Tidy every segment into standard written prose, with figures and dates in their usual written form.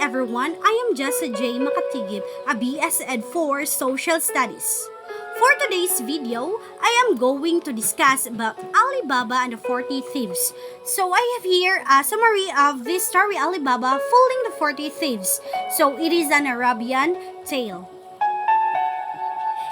everyone, I am Jessa J. Makatigib, a BS Ed for Social Studies. For today's video, I am going to discuss about Alibaba and the 40 Thieves. So I have here a summary of this story, Alibaba fooling the 40 Thieves. So it is an Arabian tale.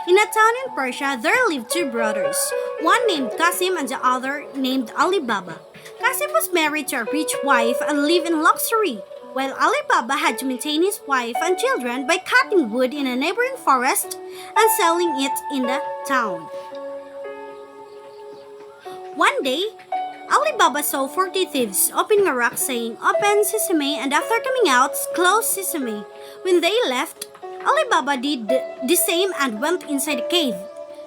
In a town in Persia, there lived two brothers, one named Qasim and the other named Alibaba. Qasim was married to a rich wife and lived in luxury, while Alibaba had to maintain his wife and children by cutting wood in a neighboring forest and selling it in the town. One day, Alibaba saw 40 thieves opening a rock saying, "Open sesame," and after coming out, "Close sesame." When they left, Alibaba did the same and went inside the cave.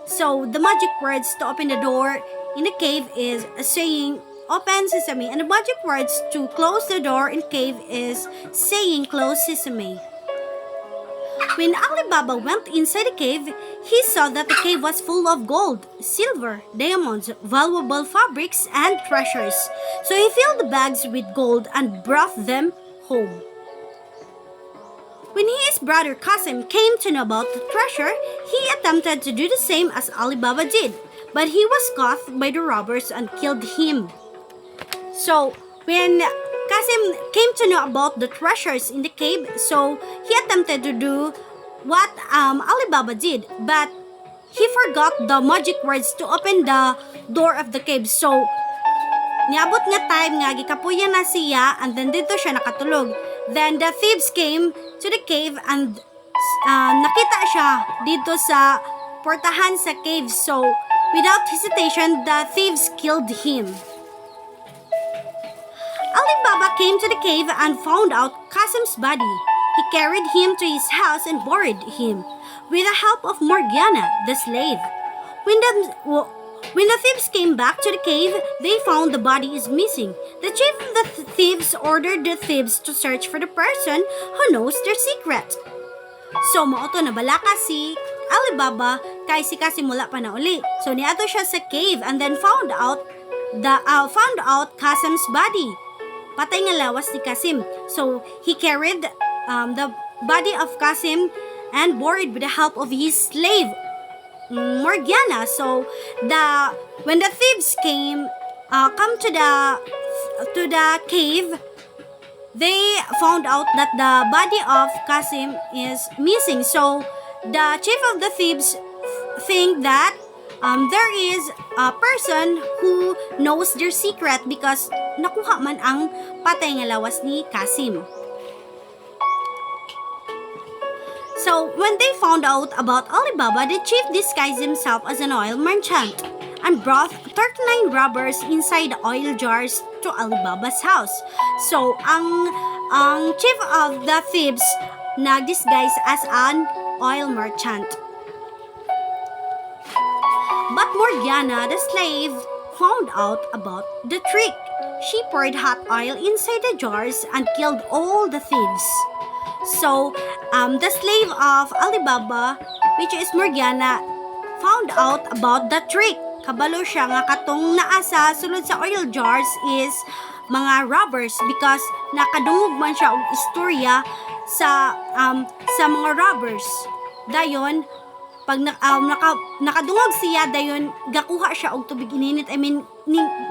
So the magic words to open the door in the cave is saying, "Open sesame," and the magic words to close the door in cave is saying, "Close sesame." When Alibaba went inside the cave, he saw that the cave was full of gold, silver, diamonds, valuable fabrics, and treasures. So he filled the bags with gold and brought them home. When his brother Qasim came to know about the treasure, he attempted to do the same as Alibaba did, but he was caught by the robbers and killed him. So, when Qasim came to know about the treasures in the cave, so he attempted to do what Alibaba did, but he forgot the magic words to open the door of the cave. So, niabot nga time nga gikapuyan na siya and then dito siya nakatulog. Then the thieves came to the cave and nakita siya dito sa portahan sa cave. So, without hesitation, the thieves killed him. Alibaba came to the cave and found out Qasim's body. He carried him to his house and buried him with the help of Morgiana, the slave. When the thieves came back to the cave, they found the body is missing. The chief of the thieves ordered the thieves to search for the person who knows their secret. So, mauto na balaka si Alibaba kay si Qasim wala pa na uli. So, niato siya sa cave and then found out Qasim's body. Patay nga lawas ni Qasim. So, he carried the body of Qasim and buried with the help of his slave, Morgiana. So, when the thieves come to the cave, they found out that the body of Qasim is missing. So, the chief of the thieves think that there is a person who knows their secret because nakuha man ang patay nga lawas ni Qasim. So, when they found out about Alibaba, the chief disguised himself as an oil merchant and brought 39 robbers inside oil jars to Alibaba's house. So, ang chief of the thieves nag-disguise as an oil merchant. But Morgiana, the slave, found out about the trick. She poured hot oil inside the jars and killed all the thieves. So, the slave of Alibaba, which is Morgiana, found out about the trick. Kabalo siya nga katong naa sa sulod sa oil jars is mga robbers because nakadungog man siya og istorya sa mga robbers. Dayon, pag nakadungog siya, dayon gakuha siya og tubig ininit. I mean,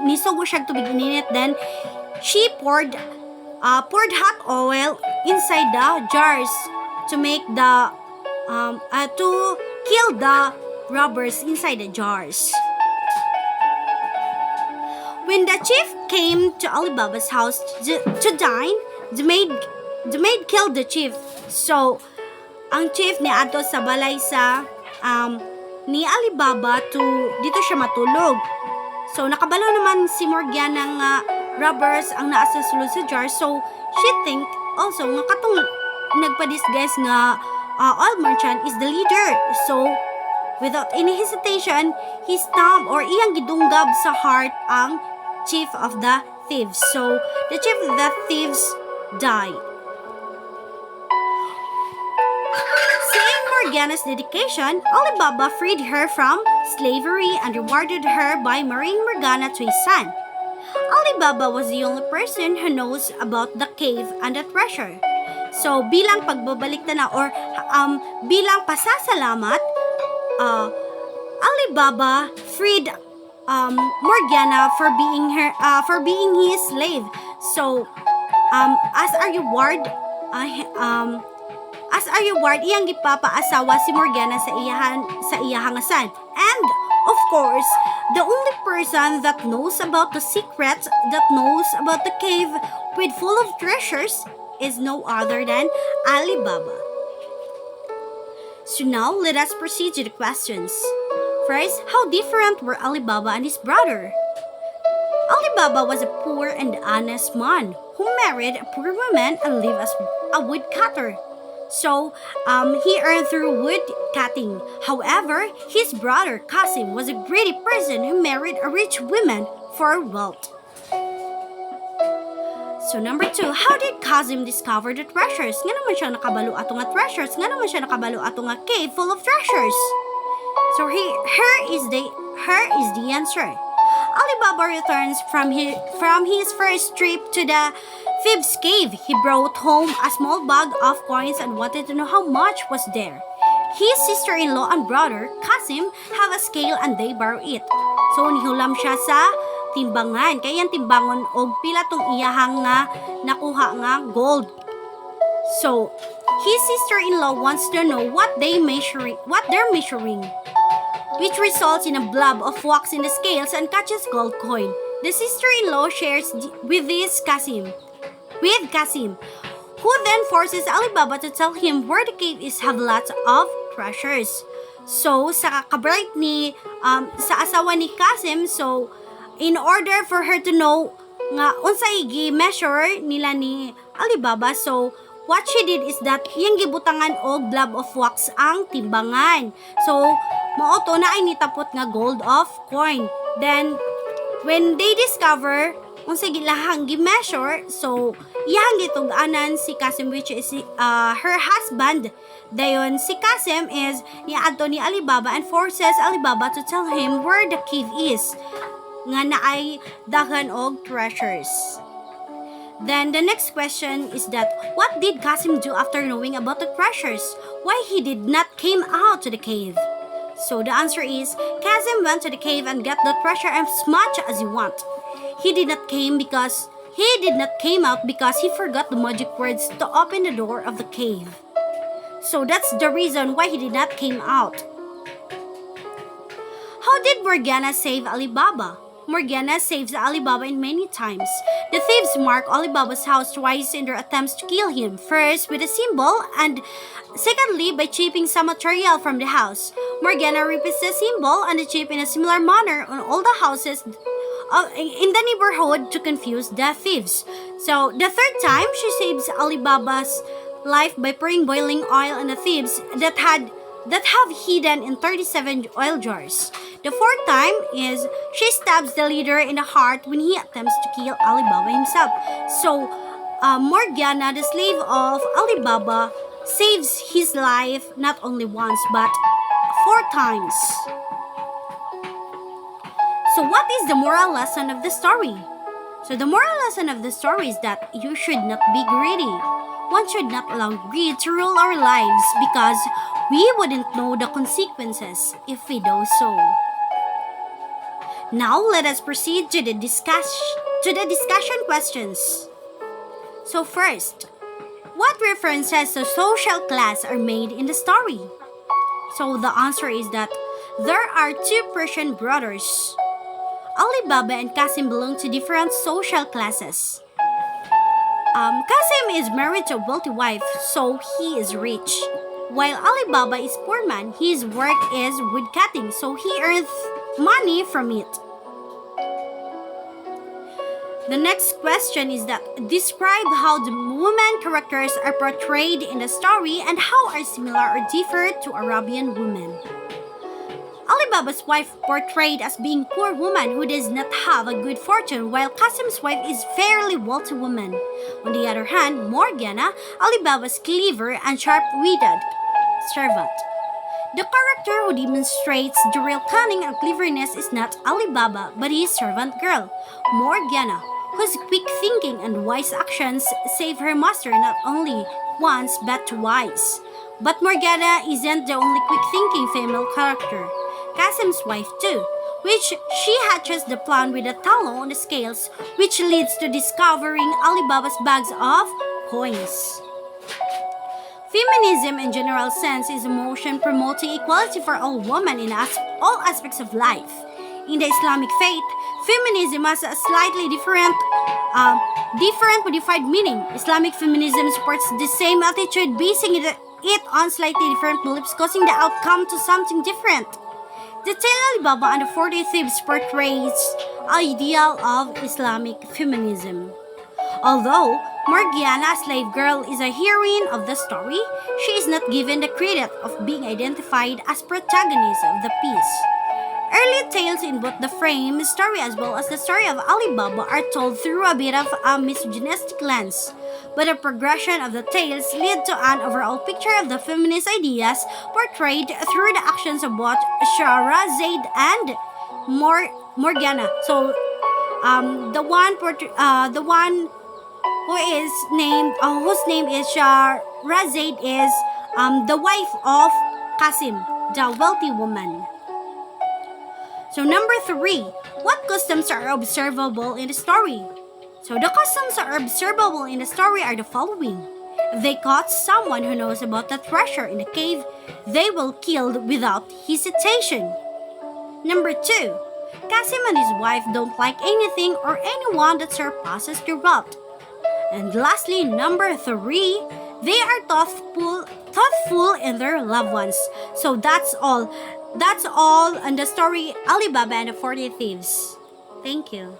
nisugo siya og tubig ininit. Then she poured hot oil inside the jars to make to kill the robbers inside the jars. When the chief came to Alibaba's house to dine, the maid killed the chief. So, ang chief ni ato sa balay sa ni Alibaba to dito siya matulog. So, nakabalo naman si Morgiana nga robbers ang naa sa sulod sa jar. So, she think also nga katong nagpa-disguise nga oil merchant is the leader. So, without any hesitation, he stabbed or iyang gidunggab sa heart ang chief of the thieves. So, the chief of the thieves died. Seeing Morgiana's dedication, Alibaba freed her from slavery and rewarded her by marrying Morgana to his son. Alibaba was the only person who knows about the cave and the treasure. So, bilang pagbabalik na or bilang pasasalamat, Alibaba freed Morgana for being his slave. So, as a reward, iyang gipapaasawa si Morgana sa iyahangasan. And of course, the only person that knows about the secret, that knows about the cave with full of treasures is no other than Alibaba. So now, let us proceed to the questions. First, how different were Alibaba and his brother? Alibaba was a poor and honest man who married a poor woman and lived as a woodcutter. So, he earned through wood cutting. However, his brother Qasim was a greedy person who married a rich woman for wealth. So number 2, how did Qasim discover the treasures? Nga naman siya nakabalo ato nga treasures, nga naman siya nakabalo ato nga cave full of treasures. So here is the answer. Alibaba returns from his first trip to the Thieves cave. He brought home a small bag of coins and wanted to know how much was there. His sister-in-law and brother, Qasim, have a scale and they borrow it. So nihulam siya sa timbangan. Kaya yung timbangon og pila tong iyahang nga nakuha nga gold. So, his sister-in-law wants to know what they're measuring, which results in a blob of wax in the scales and catches gold coin. The sister-in-law shares with Qasim, who then forces Alibaba to tell him where the cave is have lots of treasures. So, sa kabright ni sa asawa ni Qasim, so in order for her to know nga unsay gi-measure nila ni Alibaba, so what she did is that iyang gibutangan og blob of wax ang timbangan. So mao to na ay nitapot nga gold of coin. Then when they discover unsay gilahang gi-measure, so iyang gitug-anan si Qasim, which is her husband. Dayon si Qasim is niadto ni Alibaba and forces Alibaba to tell him where the cave is, nga naay daghan og treasures. Then the next question is that what did Qasim do after knowing about the treasures? Why he did not came out to the cave? So the answer is Qasim went to the cave and got the treasure as much as he want. He did not came out because he forgot the magic words to open the door of the cave. So that's the reason why he did not came out. How did Morgana save Alibaba? Morgana saves Alibaba in many times. The thieves mark Alibaba's house twice in their attempts to kill him. First with a symbol and secondly by chipping some material from the house. Morgana repeats the symbol and the chip in a similar manner on all the houses in the neighborhood to confuse the thieves. So the third time she saves Alibaba's life by pouring boiling oil on the thieves that have hidden in 37 oil jars. The fourth time is she stabs the leader in the heart when he attempts to kill Alibaba himself. So, Morgana, the slave of Alibaba, saves his life not only once but 4 times. So, what is the moral lesson of the story? So, the moral lesson of the story is that you should not be greedy. One should not allow greed to rule our lives because we wouldn't know the consequences if we do so. Now, let us proceed to the discussion questions. So first, what references to social class are made in the story? So the answer is that there are 2 Persian brothers. Alibaba and Qasim belong to different social classes. Qasim is married to a wealthy wife, so he is rich. While Alibaba is poor man, his work is woodcutting, so he earns money from it. The next question is that describe how the women characters are portrayed in the story and how are similar or differ to Arabian women. Alibaba's wife portrayed as being poor woman who does not have a good fortune, while Qasim's wife is fairly wealthy woman. On the other hand, Morgana, Alibaba's clever and sharp-witted servant. The character who demonstrates the real cunning and cleverness is not Alibaba, but his servant girl, Morgana, whose quick thinking and wise actions save her master not only once but twice. But Morgana isn't the only quick-thinking female character. Kasim's wife too, which she hatches the plan with a talon on the scales, which leads to discovering Alibaba's bags of coins. Feminism in general sense is a motion promoting equality for all women in all aspects of life. In the Islamic faith, feminism has a slightly different modified meaning. Islamic feminism supports the same attitude, basing it on slightly different beliefs, causing the outcome to something different. The tale Alibaba and the 40 Thieves portrays ideal of Islamic feminism. Although Morgiana, slave girl, is a heroine of the story, she is not given the credit of being identified as protagonist of the piece. Early tales in both the frame story as well as the story of Alibaba are told through a bit of a misogynistic lens, but the progression of the tales lead to an overall picture of the feminist ideas portrayed through the actions of both Shahrazad and Morgana. So, the one who is named, whose name is Shahrazad, is the wife of Qasim, the wealthy woman. So number 3, what customs are observable in the story? So the customs that are observable in the story are the following. If they caught someone who knows about the treasure in the cave, they will kill without hesitation. Number 2, Qasim and his wife don't like anything or anyone that surpasses their wealth. And lastly, number 3, they are thoughtful in their loved ones. So that's all. That's all on the story Alibaba and the 40 Thieves. Thank you.